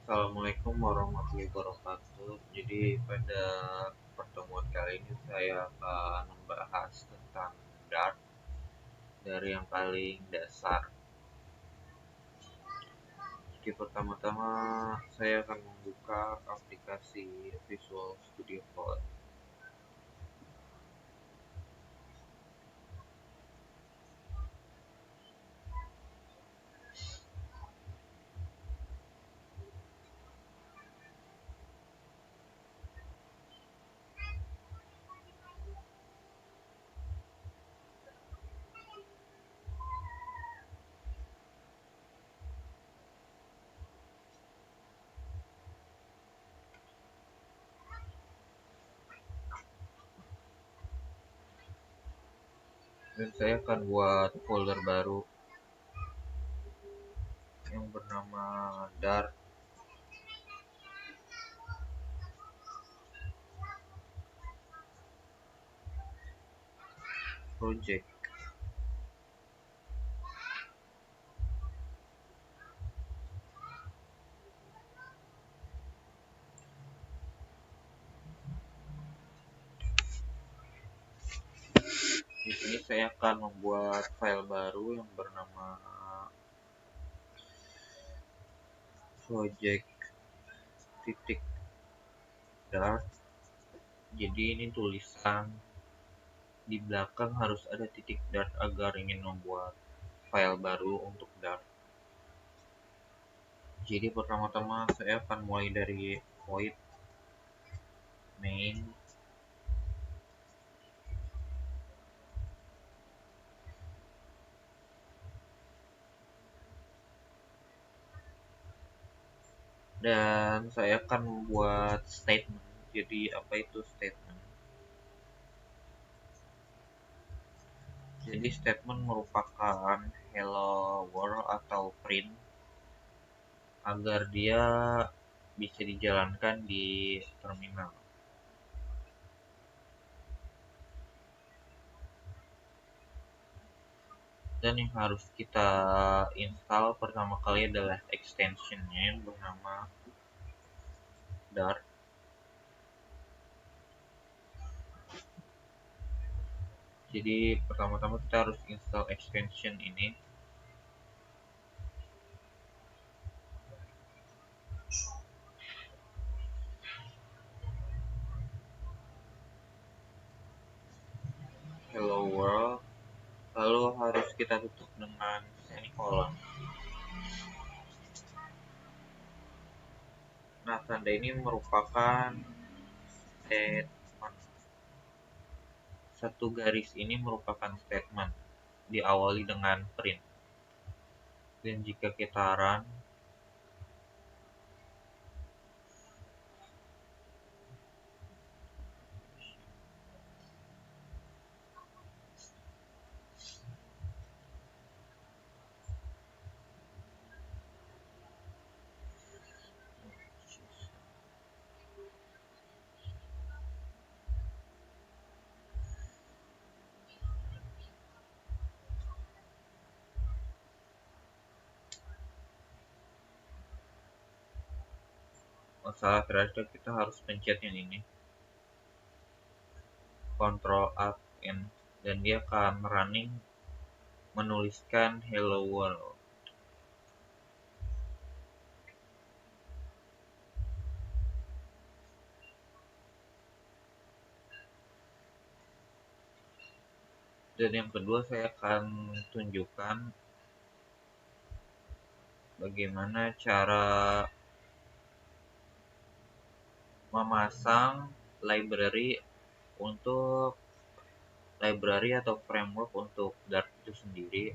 Assalamualaikum warahmatullahi wabarakatuh. Jadi pada pertemuan kali ini saya akan membahas tentang Dart dari yang paling dasar. Jadi pertama-tama saya akan membuka aplikasi Visual Studio Code. Dan saya akan buat folder baru yang bernama Dart Project. Di sini saya akan membuat file baru yang bernama project titik Dart. Jadi ini tulisan di belakang harus ada titik Dart agar ingin membuat file baru untuk Dart. Jadi pertama-tama saya akan mulai dari void main dan saya akan membuat statement. Jadi apa itu statement? Jadi statement merupakan hello world atau print agar dia bisa dijalankan di terminal. Dan yang harus kita install pertama kali adalah extensionnya yang bernama Dart. Jadi pertama-tama kita harus install extension ini. Hello world. Lalu harus kita tutup dengan semicolon. Nah, tanda ini merupakan statement. Satu garis ini merupakan statement, diawali dengan print. Dan jika kita run, masalah terakhir kita harus pencet yang ini, Ctrl Alt N, dan dia akan running menuliskan hello world. Dan yang kedua saya akan tunjukkan bagaimana cara memasang library atau framework untuk Dart itu sendiri.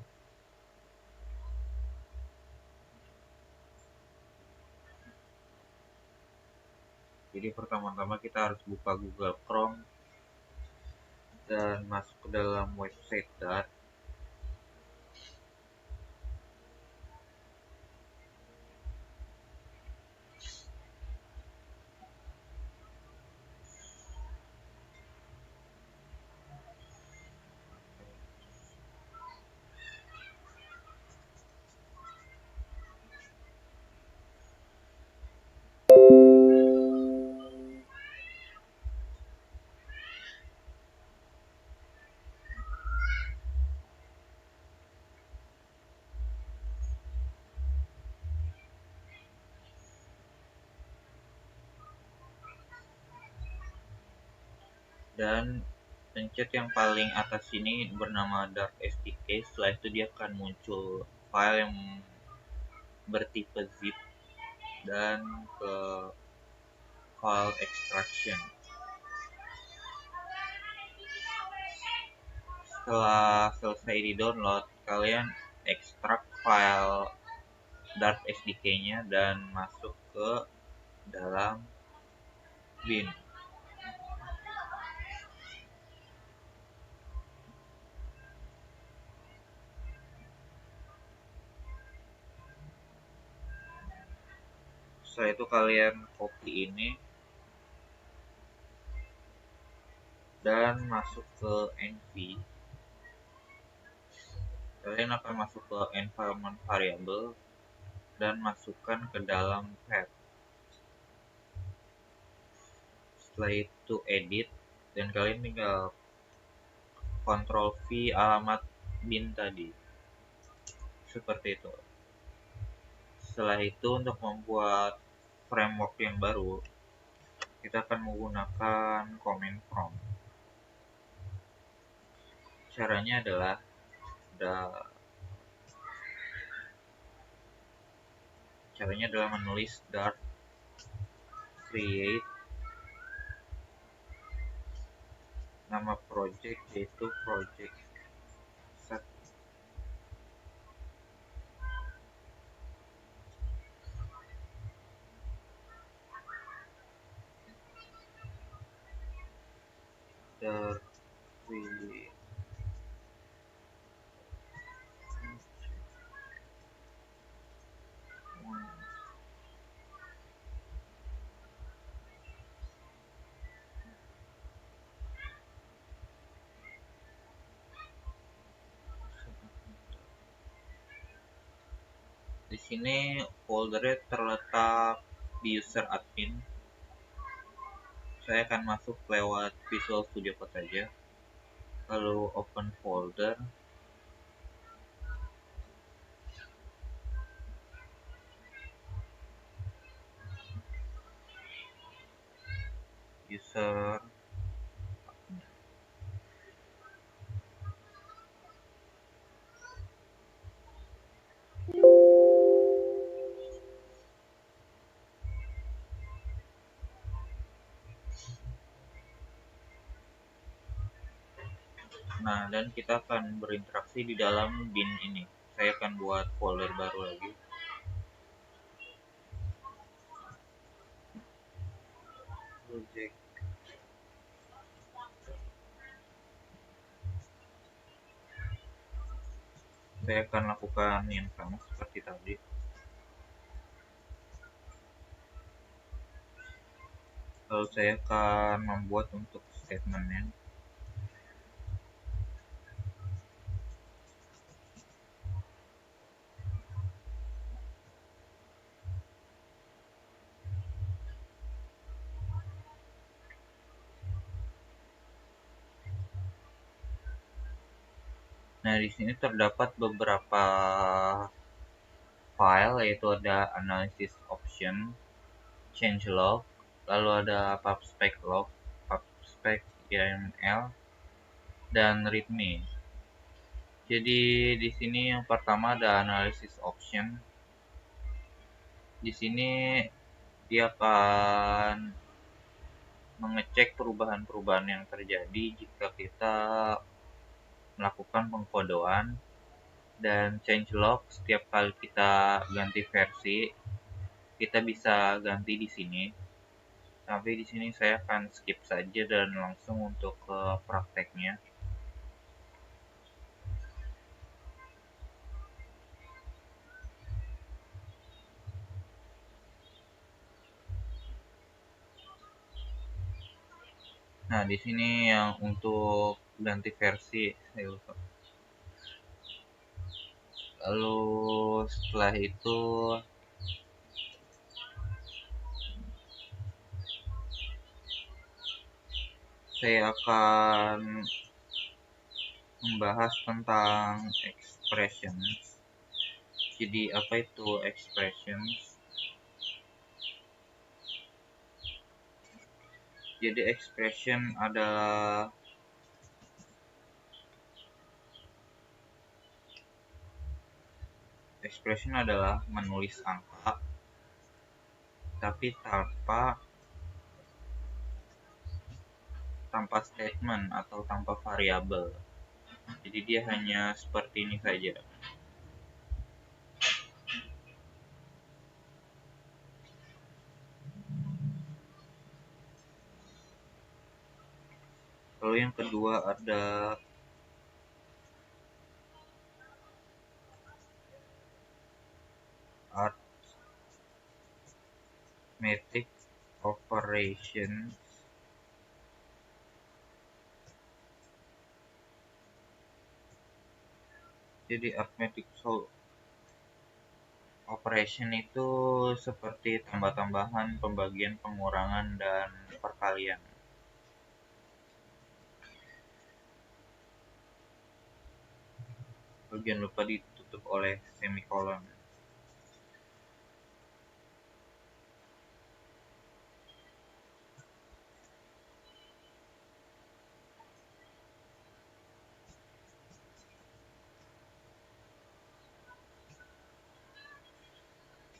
Jadi pertama-tama kita harus buka Google Chrome dan masuk ke dalam website Dart. dan pencet yang paling atas ini bernama Dart SDK. Setelah itu dia akan muncul file yang bertipe zip dan ke file extraction. Setelah selesai di download, kalian ekstrak file Dart SDK-nya dan masuk ke dalam bin. Setelah itu kalian copy ini dan masuk ke env. Kalian akan masuk ke environment variable dan masukkan ke dalam path. Setelah itu edit dan kalian tinggal Ctrl V alamat bin tadi, seperti itu. Setelah itu untuk membuat framework yang baru, kita akan menggunakan command prompt. Caranya adalah menulis dart create nama project, yaitu project set. Dart create Di sini foldernya terletak di user admin. Saya akan masuk lewat Visual Studio Code saja. Lalu open folder. User. Nah, dan kita akan berinteraksi di dalam bin ini. Saya akan buat folder baru lagi. Project. Saya akan lakukan yang sama seperti tadi. Lalu saya akan membuat untuk statementnya. Nah, di sini terdapat beberapa file, yaitu ada analysis option, changelog, lalu ada pubspec log, pubspec YAML, dan readme. Jadi di sini yang pertama ada analysis option. Di sini dia akan mengecek perubahan-perubahan yang terjadi jika kita melakukan pengkodoan, dan changelog setiap kali kita ganti versi, kita bisa ganti di sini. Tapi di sini saya akan skip saja dan langsung untuk ke prakteknya. Nah, di sini yang untuk ganti versi saya lupa. Lalu setelah itu saya akan membahas tentang expressions. Jadi apa itu expressions? Jadi expression adalah menulis angka tapi tanpa statement atau tanpa variabel. Jadi dia hanya seperti ini saja. Lalu yang kedua ada arithmetic operations. Jadi arithmetic operation itu seperti tambah-tambahan, pembagian, pengurangan, dan perkalian. Jangan lupa ditutup oleh semikolon.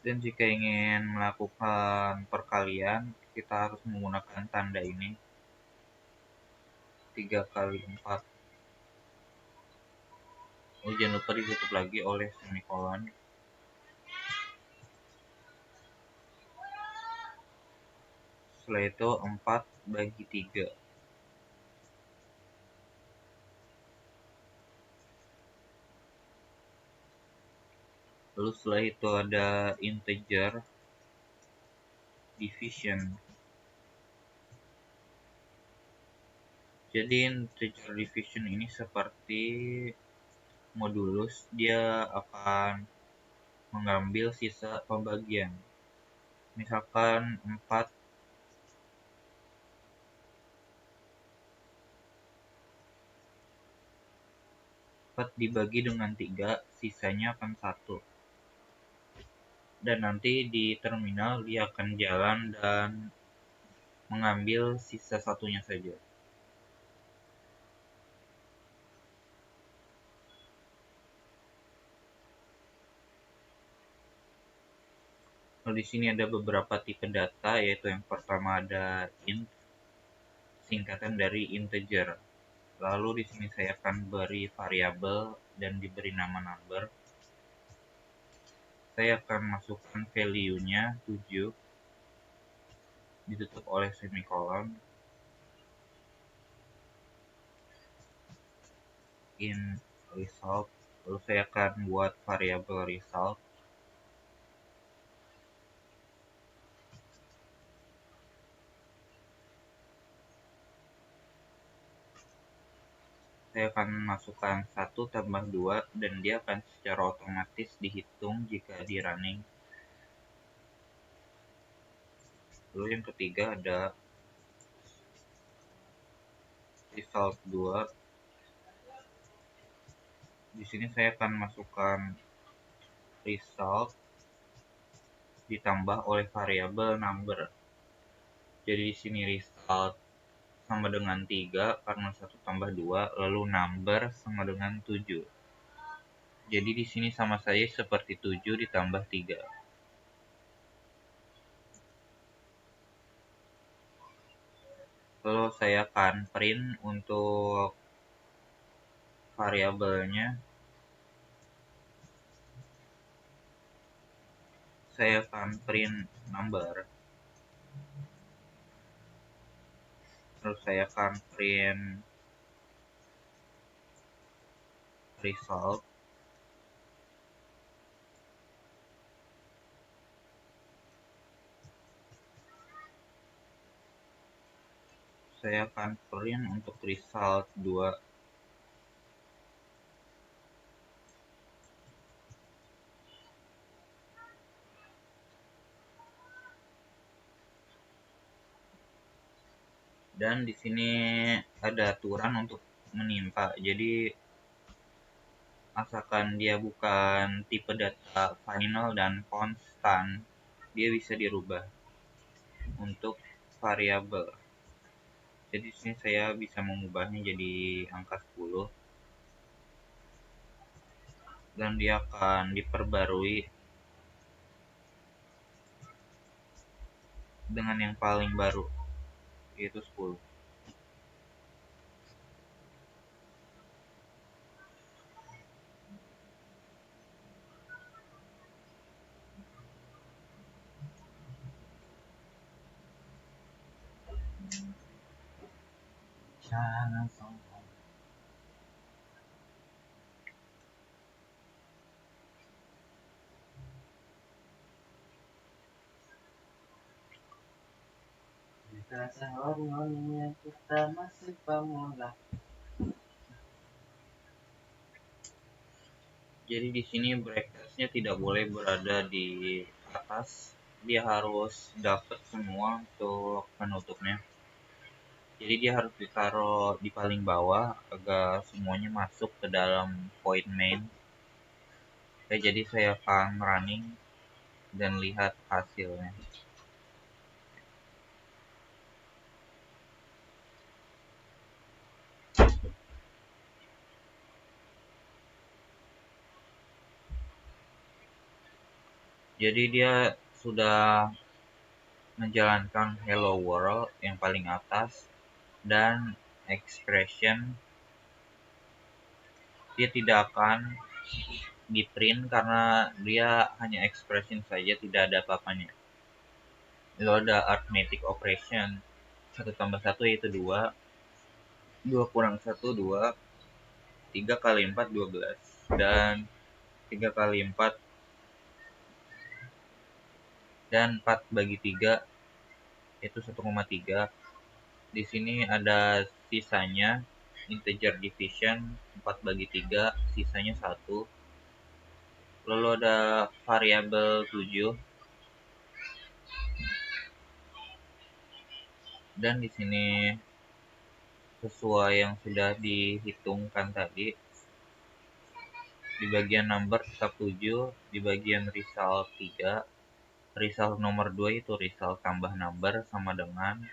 Dan jika ingin melakukan perkalian, kita harus menggunakan tanda ini. 3 kali 4. Jangan lupa ditutup lagi oleh semikolon. Setelah itu 4 bagi 3. Lalu setelah itu ada integer division. Jadi integer division ini seperti modulus, dia akan mengambil sisa pembagian. Misalkan 4 dibagi dengan 3, sisanya akan 1. Dan nanti di terminal dia akan jalan dan mengambil sisa satunya saja. Lalu di sini ada beberapa tipe data, yaitu yang pertama ada int, singkatan dari integer. Lalu di sini saya akan beri variabel dan diberi nama number. Saya akan masukkan value-nya 7, ditutup oleh semikolon. In result, lalu saya akan buat variabel result. Saya akan masukkan 1 tambah 2 dan dia akan secara otomatis dihitung jika di running. Lalu yang ketiga ada result 2. Di sini saya akan masukkan result ditambah oleh variabel number. Jadi di sini result sama dengan 3 karena 1 tambah 2, lalu number sama dengan 7. Jadi di sini sama saja seperti 7 ditambah 3. Lalu saya akan print untuk variabelnya. Saya akan print number. Terus saya akan print result. Saya akan print untuk result 2. Dan di sini ada aturan untuk menimpa. Jadi asalkan dia bukan tipe data final dan konstan, dia bisa dirubah untuk variabel. Jadi di sini saya bisa mengubahnya jadi angka 10 dan dia akan diperbarui dengan yang paling baru, yaitu 10. Jangan sombong. Kita seharusnya kita masih pemula. Jadi di sini bracketsnya tidak boleh berada di atas, dia harus dapat semua untuk penutupnya. Jadi dia harus ditaruh di paling bawah agar semuanya masuk ke dalam void main. Oke, jadi saya akan running dan lihat hasilnya. Jadi dia sudah menjalankan hello world yang paling atas dan expression dia tidak akan di print karena dia hanya expression saja, tidak ada apa-apanya. Lalu ada arithmetic operation, 1 tambah 1 yaitu 2, 2 kurang 1 2, 3 kali 4 12, dan 3 kali 4 dan 4 bagi 3 itu 1,3. Di sini ada sisanya integer division 4 bagi 3, sisanya 1. Lalu ada variabel 7 dan di sini sesuai yang sudah dihitungkan tadi, di bagian number tetap 7, di bagian result 3, result nomor 2 itu result tambah number sama dengan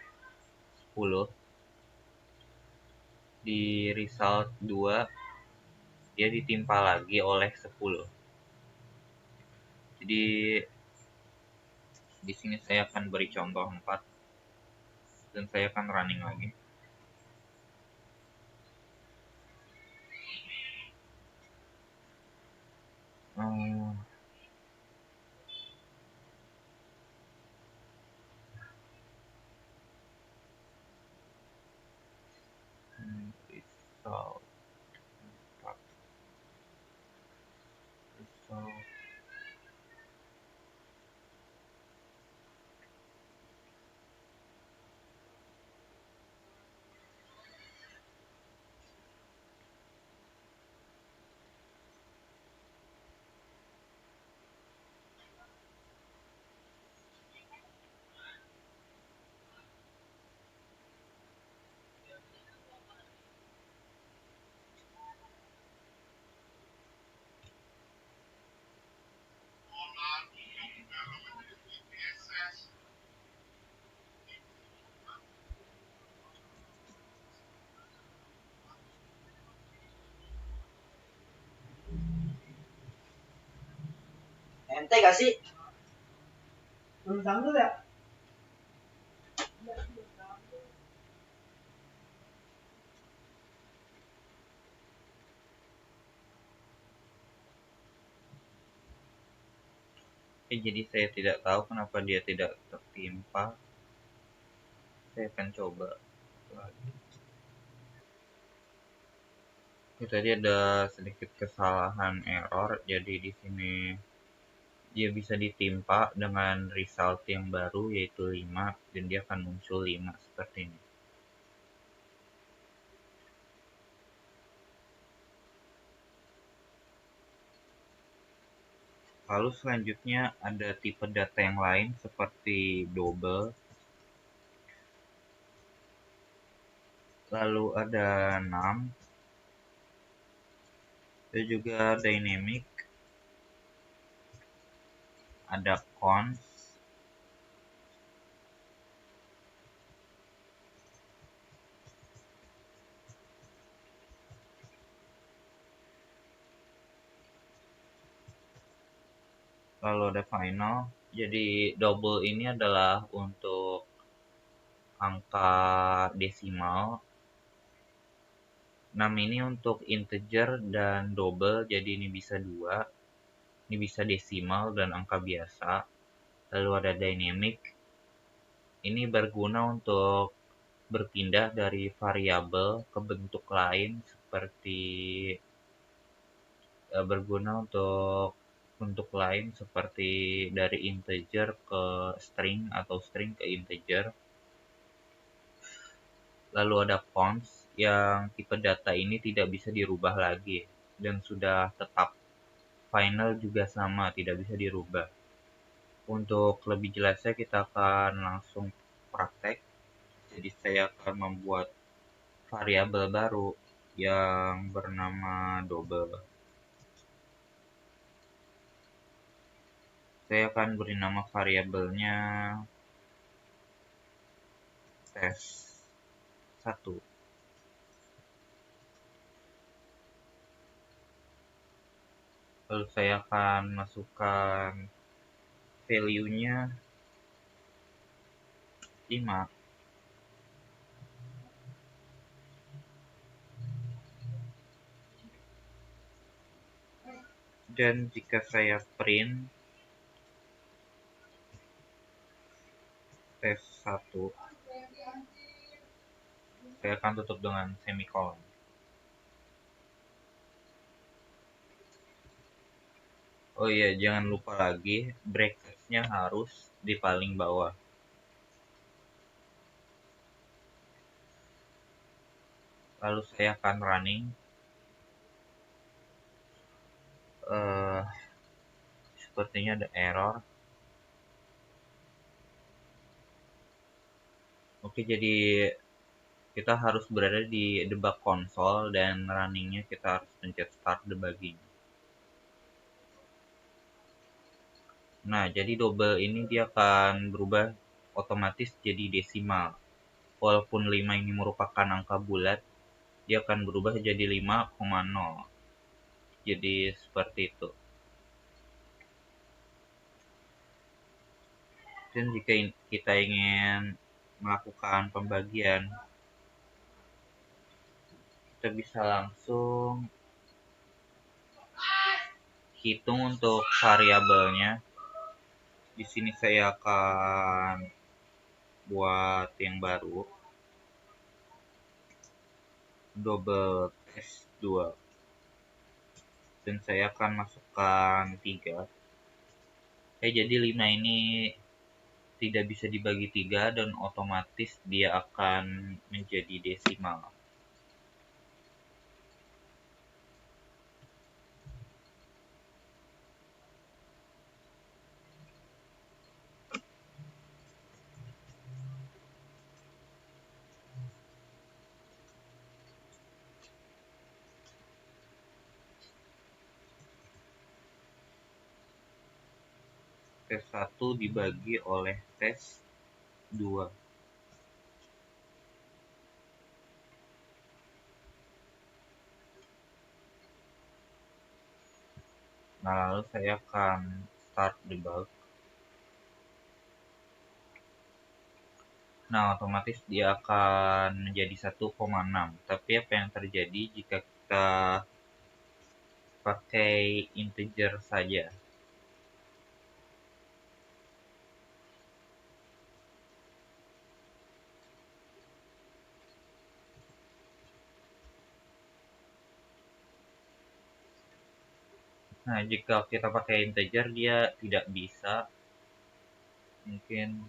10. Di result 2 dia ditimpa lagi oleh 10. Jadi di sini saya akan beri contoh 4 dan saya akan running lagi. Hmm, result 4, result. Ente gak sih? Tulisan dulu ya? Jadi saya tidak tahu kenapa dia tidak tertimpa. Saya akan coba lagi. Ini tadi ada sedikit kesalahan error, jadi di sini dia bisa ditimpa dengan result yang baru yaitu 5 dan dia akan muncul 5 seperti ini. Lalu selanjutnya ada tipe data yang lain seperti double, lalu ada num, dan juga dynamic, ada cons, lalu ada final. Jadi double ini adalah untuk angka desimal. 6 ini untuk integer dan double, jadi ini bisa 2. Ini bisa desimal dan angka biasa. Lalu ada dynamic. Ini berguna untuk berpindah dari variabel ke bentuk lain seperti berguna untuk lain seperti dari integer ke string atau string ke integer. Lalu ada const yang tipe data ini tidak bisa dirubah lagi dan sudah tetap. Final juga sama, tidak bisa dirubah. Untuk lebih jelasnya kita akan langsung praktek. Jadi saya akan membuat variabel baru yang bernama double. Saya akan beri nama variabelnya test1. Lalu saya akan masukkan value-nya 5. Dan jika saya print test1, saya akan tutup dengan semicolon. Oh iya, jangan lupa lagi brackets-nya harus di paling bawah. Lalu saya akan running. Sepertinya ada error. Oke, jadi kita harus berada di debug console dan runningnya kita harus pencet start debugging. Nah, jadi double ini dia akan berubah otomatis jadi desimal. Walaupun 5 ini merupakan angka bulat, dia akan berubah jadi 5,0. Jadi seperti itu. Dan jika kita ingin melakukan pembagian, kita bisa langsung hitung untuk variabelnya. Di sini saya akan buat yang baru, double test 2, dan saya akan masukkan 3. Jadi 5 ini tidak bisa dibagi 3 dan otomatis dia akan menjadi desimal. Tes 1 dibagi oleh tes 2. Nah, lalu saya akan start debug. Nah, otomatis dia akan menjadi 1,6. Tapi apa yang terjadi jika kita pakai integer saja? Nah, jika kita pakai integer dia tidak bisa. Mungkin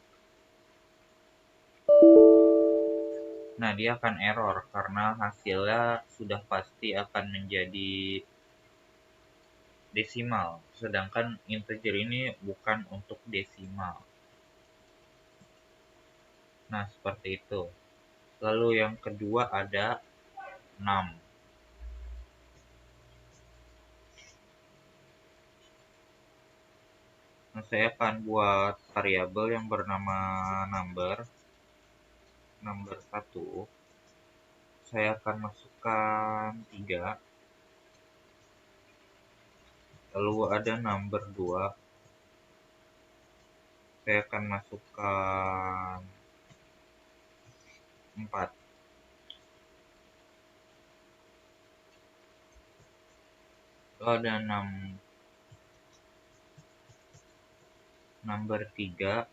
nah, dia akan error karena hasilnya sudah pasti akan menjadi desimal, sedangkan integer ini bukan untuk desimal. Nah, seperti itu. Lalu yang kedua ada 6. Nah, saya akan buat variabel yang bernama number 1. Saya akan masukkan 3. Lalu ada number 2. Saya akan masukkan 4. Lalu ada 6 3,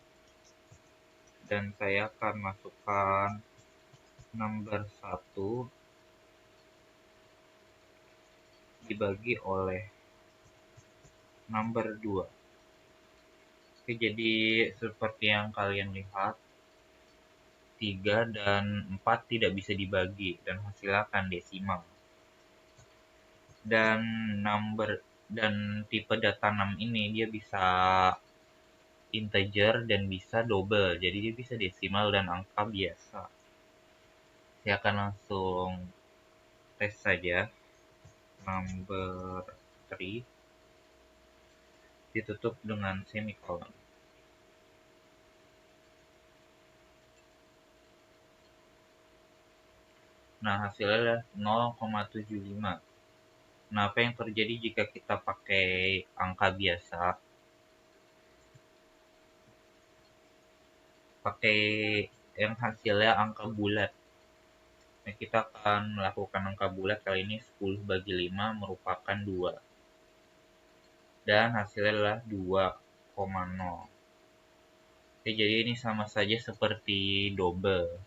dan saya akan masukkan number 1 dibagi oleh number 2. Oke, jadi seperti yang kalian lihat, 3 dan 4 tidak bisa dibagi dan hasilnya akan desimal. Dan tipe data 6 ini dia bisa integer dan bisa double. Jadi dia bisa desimal dan angka biasa. Saya akan langsung tes saja. Number 3 ditutup dengan semicolon. Nah, hasilnya adalah 0,75. Nah, apa yang terjadi jika kita pakai angka biasa? Pakai yang hasilnya angka bulat. Nah, kita akan melakukan angka bulat kali ini 10 bagi 5 merupakan 2. Dan hasilnya adalah 2,0. Oke, jadi ini sama saja seperti double.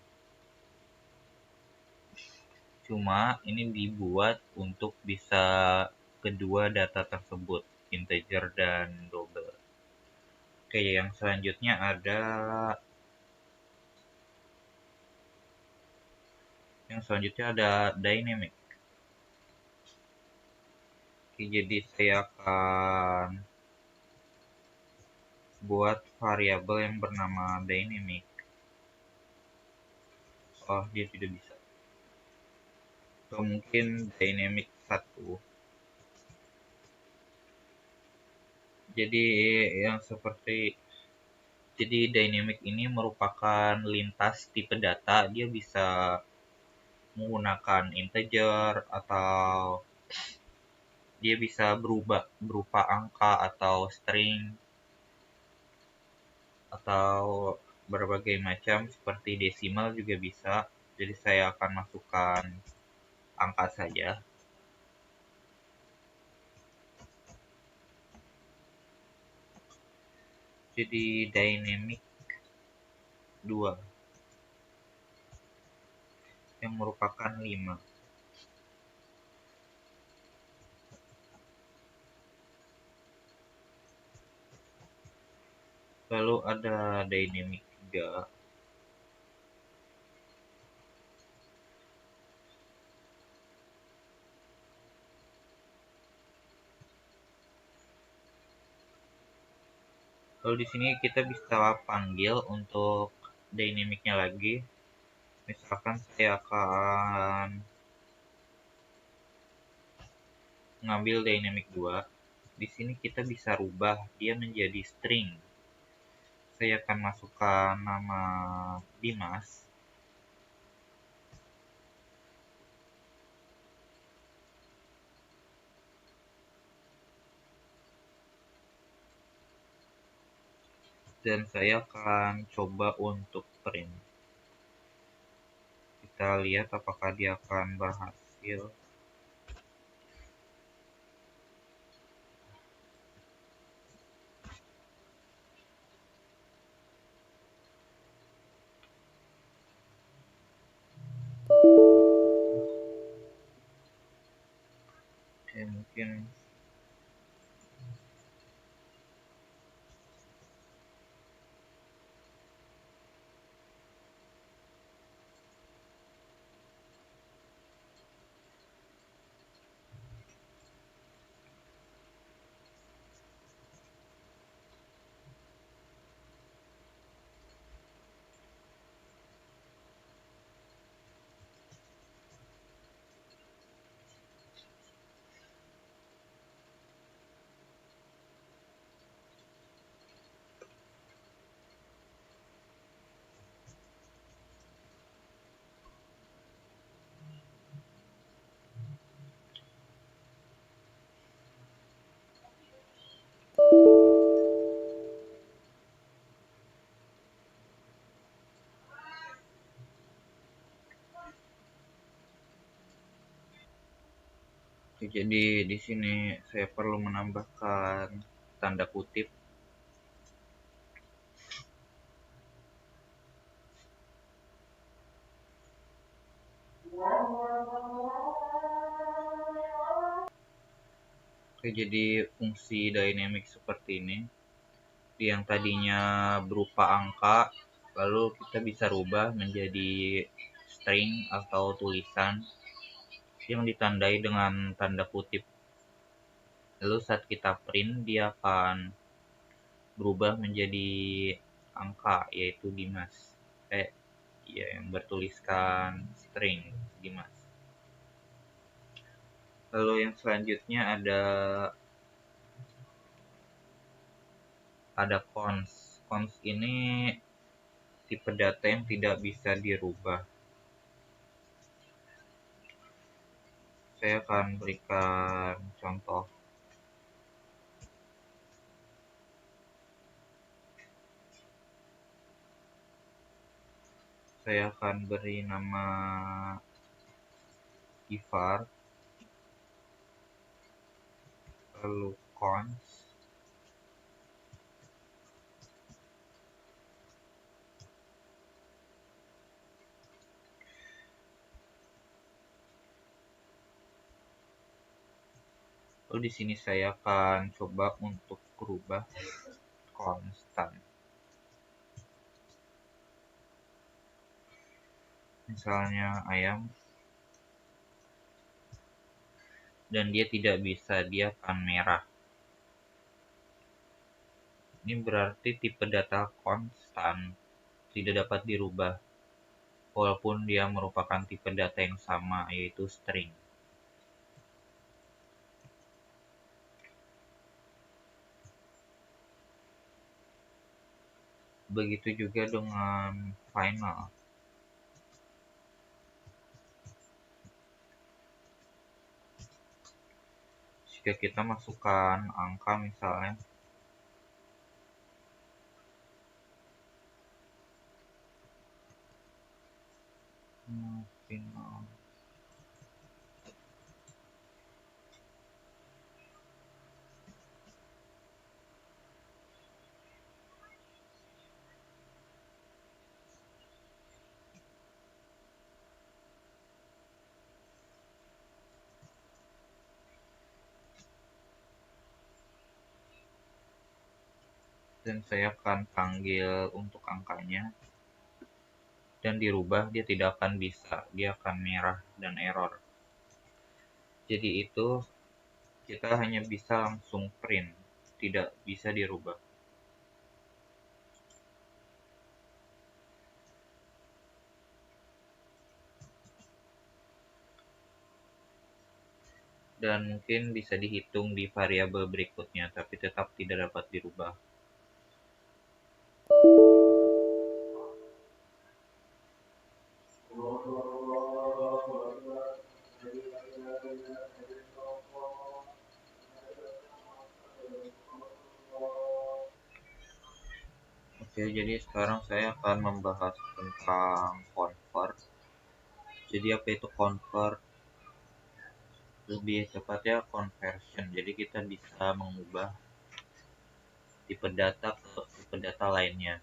Cuma ini dibuat untuk bisa kedua data tersebut, integer dan double. Oke, yang selanjutnya ada dynamic. Oke, jadi saya akan buat variabel yang bernama dynamic. Oh, dia tidak bisa. Atau mungkin dynamic 1. Jadi dynamic ini merupakan lintas tipe data. Dia bisa menggunakan integer atau dia bisa berubah berupa angka atau string atau berbagai macam seperti desimal juga bisa. Jadi saya akan masukkan angka saja. Jadi dynamic 2 yang merupakan 5. Lalu ada dynamic 3. Lalu di sini kita bisa panggil untuk dynamicnya lagi. Misalkan saya akan ngambil dynamic 2. Di sini kita bisa rubah dia menjadi string. Saya akan masukkan nama Dimas. Dan saya akan coba untuk print. Kita lihat apakah dia akan berhasil. Oke, mungkin Jadi di sini saya perlu menambahkan tanda kutip. Oke, jadi fungsi dynamic seperti ini, yang tadinya berupa angka, lalu kita bisa rubah menjadi string atau tulisan yang ditandai dengan tanda kutip. Lalu saat kita print, dia akan berubah menjadi angka, yaitu Dimas. Ya, yang bertuliskan string Dimas. Lalu yang selanjutnya ada cons. Cons ini tipe data yang tidak bisa dirubah. Saya akan berikan contoh. Saya akan beri nama Ivar, lalu cons, lalu di sini saya akan coba untuk berubah konstan. Misalnya ayam, dan dia tidak bisa, dia akan merah. Ini berarti tipe data konstan, tidak dapat dirubah, walaupun dia merupakan tipe data yang sama, yaitu string. Begitu juga dengan final. Jika kita masukkan angka misalnya, final, dan saya akan panggil untuk angkanya, dan dirubah, dia tidak akan bisa, dia akan merah dan error. Jadi itu kita hanya bisa langsung print, tidak bisa dirubah. Dan mungkin bisa dihitung di variabel berikutnya, tapi tetap tidak dapat dirubah. Oke, jadi sekarang saya akan membahas tentang convert. Jadi apa itu convert? Lebih tepatnya conversion. Jadi kita bisa mengubah tipe data ke tipe data lainnya.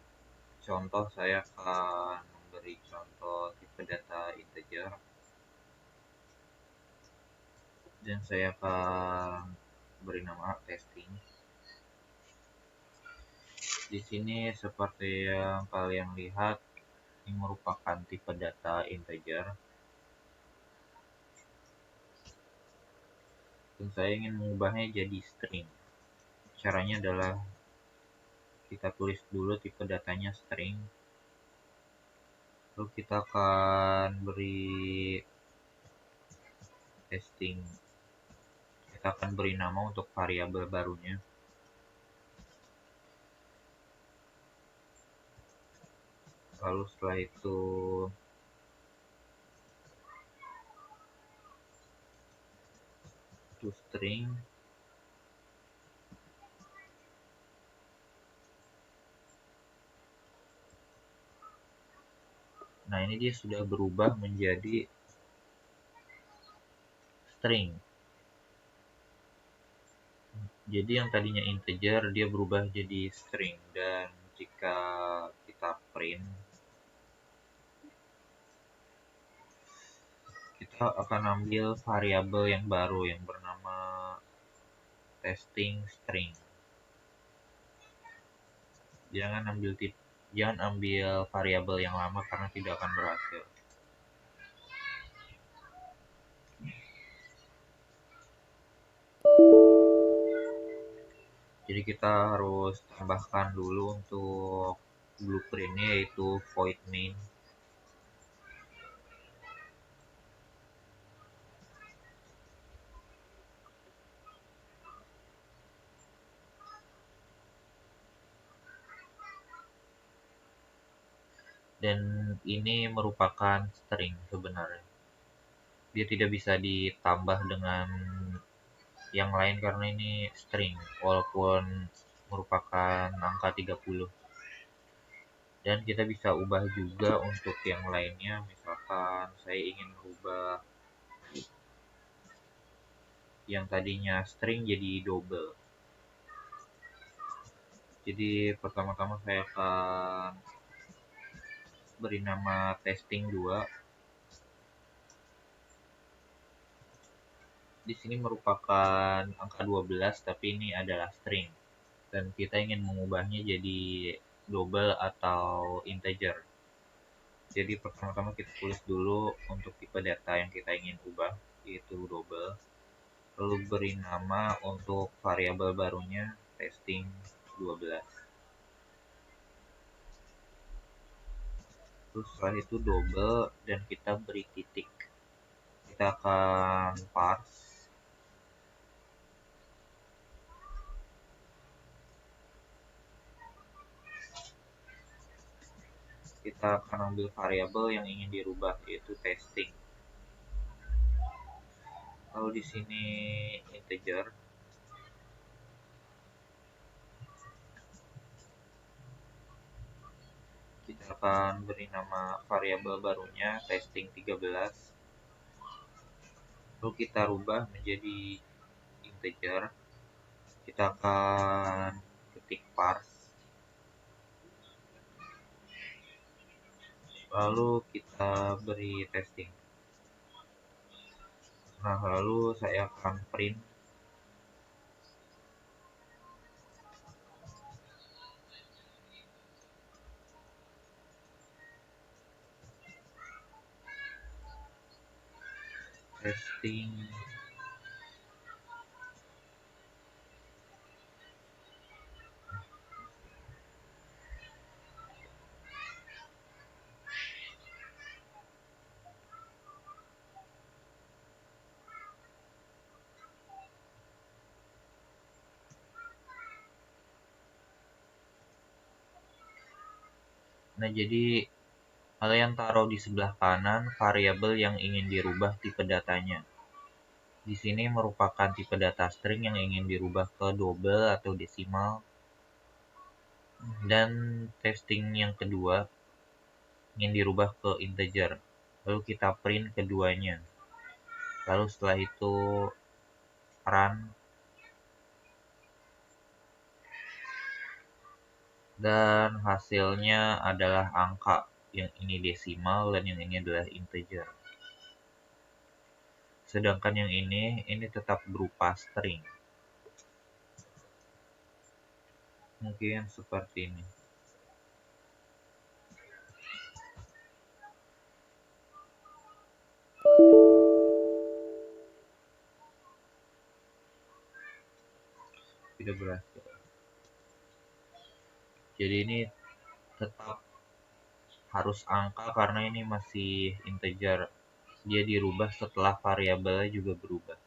Contoh, saya akan memberi contoh tipe data integer, dan saya akan beri nama testing. Di sini seperti yang kalian lihat, ini merupakan tipe data integer, dan saya ingin mengubahnya jadi string. Caranya adalah kita tulis dulu tipe datanya string, lalu kita akan beri testing. Kita akan beri nama untuk variabel barunya. Lalu setelah itu toString, nah ini dia sudah berubah menjadi string. Jadi yang tadinya integer dia berubah jadi string, dan jika kita print, kita akan ambil variabel yang baru yang bernama testing string. Jangan ambil variabel yang lama karena tidak akan berhasil. Jadi kita harus tambahkan dulu untuk blueprintnya, yaitu void main. Dan ini merupakan string sebenarnya. Dia tidak bisa ditambah dengan yang lain karena ini string, walaupun merupakan angka 30. Dan kita bisa ubah juga untuk yang lainnya. Misalkan saya ingin merubah yang tadinya string jadi double. Jadi pertama-tama saya akan beri nama testing 2. Di sini merupakan angka 12, tapi ini adalah string. Dan kita ingin mengubahnya jadi double atau integer. Jadi pertama-tama kita tulis dulu untuk tipe data yang kita ingin ubah, yaitu double. Lalu beri nama untuk variabel barunya testing 12. Terus setelah itu double dan kita beri titik. Kita akan parse. Kita akan ambil variabel yang ingin dirubah, yaitu testing. Kalau di sini integer, kita akan beri nama variabel barunya testing 13. Lalu kita rubah menjadi integer. Kita akan ketik parse. Lalu kita beri testing. Nah, lalu saya akan print testing. Nah, jadi kalian taruh di sebelah kanan variabel yang ingin dirubah tipe datanya. Di sini merupakan tipe data string yang ingin dirubah ke double atau desimal. Dan testing yang kedua ingin dirubah ke integer. Lalu kita print keduanya. Lalu setelah itu run. Dan hasilnya adalah angka. Yang ini desimal dan yang ini adalah integer. Sedangkan yang ini tetap berupa string. Mungkin seperti ini. Tidak berhasil. Jadi ini tetap harus angka karena ini masih integer. Dia dirubah setelah variabelnya juga berubah.